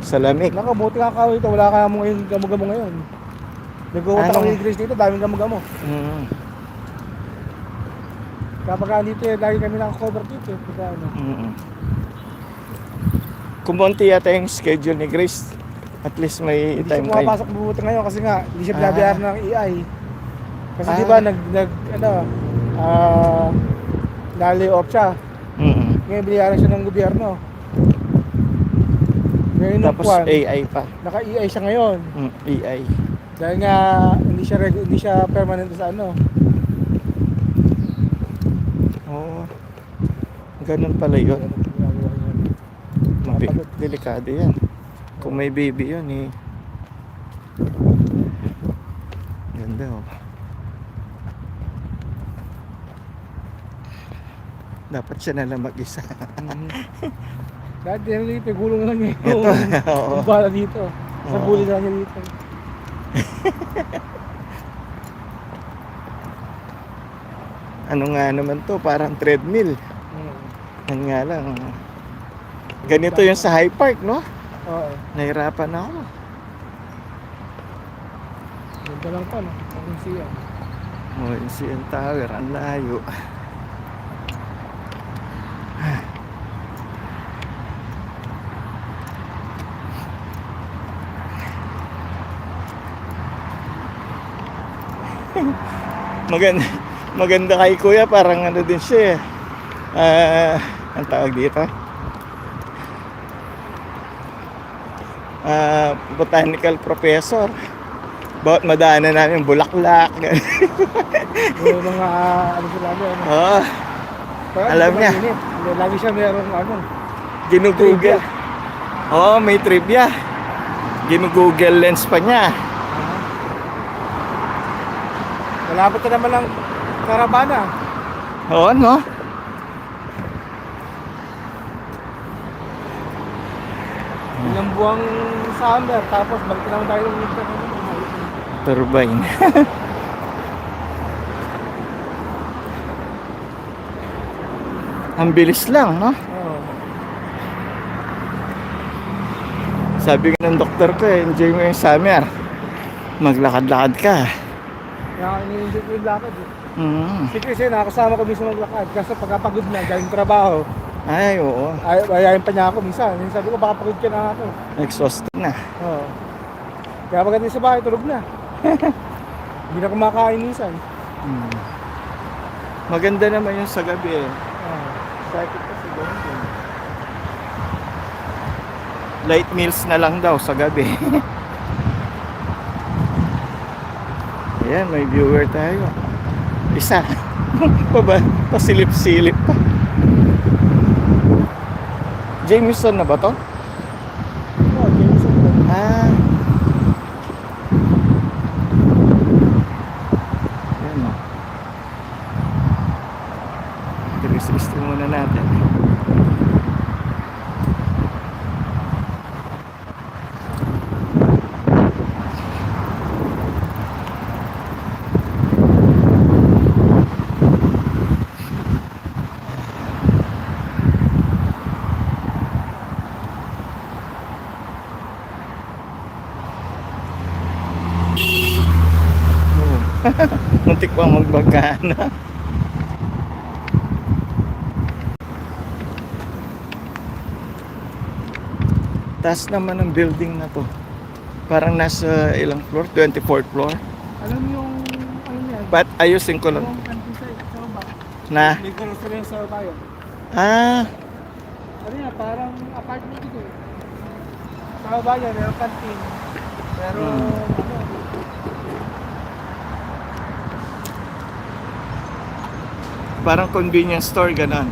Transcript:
sa lamig. Naku, buti nga ka ito. Wala ka mo ngayon, gamo-gamo ngayon. Nag-uutang Anong- kami ni Grace dito, daming gamo-gamo. Mm. Kapag dito lagi kami naka-cover dito. Pagka, ano. Mm. Kumonti yata yung schedule ni Grace. At least may Hindi siya time kayo. pumapasok bubuti ngayon kasi nga hindi siya Ah. binabayaran ng EI. Kasi Ah. di ba na-lay off siya. Mm. Ngayon binayaran siya ng gobyerno. Ngayon nung Tapos kwan, AI pa. naka-EI siya ngayon. AI. Dahil nga hindi siya permanent sa ano. Oo. Ganun pala yun. Delikado yan. Kung may baby yun eh. Ganda oh. Dapat siya na lang mag-isa. Dahil dito, gulong lang niya Ito, oo. yung bala dito. Sa Oo. bully lang niya dito. Ano nga naman to, parang treadmill. Yan nga lang. Ganito yung sa High Park, no? Oo. Nahirapan ako. Ganda lang pa, no? Ang siya. Oh, yung CN Tower, ang layo. maganda, maganda kay kuya, parang ano din siya eh. Ang tawag dito? Botanical professor. Bawat madaanan namin bulaklak. Yung mga ano sila ano. Oh, Parang alam hindi niya. mainit. Lagi siya merong ano. Ginugoogle. Oo, may trivia. Ginugoogle lens pa niya. Malapit na naman lang Carabana. Oo, no? Ilang buwang summer, tapos balik naman tayo ng winter. Turbine. Ang bilis lang, no? Oo. Sabi ng doktor ko, enjoy mo yung summer. Maglakad-lakad ka. Kaya ini-enjoy ko yung lakad eh. Mm. Si Chris nakakasama ko minsan maglakad. Kasi pagkapagod na, galing trabaho, Ay, oo. ayayin pa niya ako minsan. Sabi ko, baka pagod ka na ako. Exhausted na. Oo. Kaya pagdating sa bahay, tulog na. Hindi na kumakain minsan. Mm. Maganda naman yung sa gabi eh. Oo. Sakit kasi doon din. Light meals na lang daw sa gabi. Ayan, may viewer tayo. Isa. Pasilip-silip pa. Jameson na ba to? Oo, Jameson lang. Ah. Ayan o. 360 muna natin. Muntik pa magbagana. Taas naman ng building na to. Parang nasa ilang floor? 24th floor. Alam mo yung, ano niya? But ayusin ko lang. Yung countryside sa baba. Na? May grocery sa bayo. Ah, Ano yan, parang apartment ito eh. Sa baba yan, merong canteen. Pero, ano, parang convenience store ganon.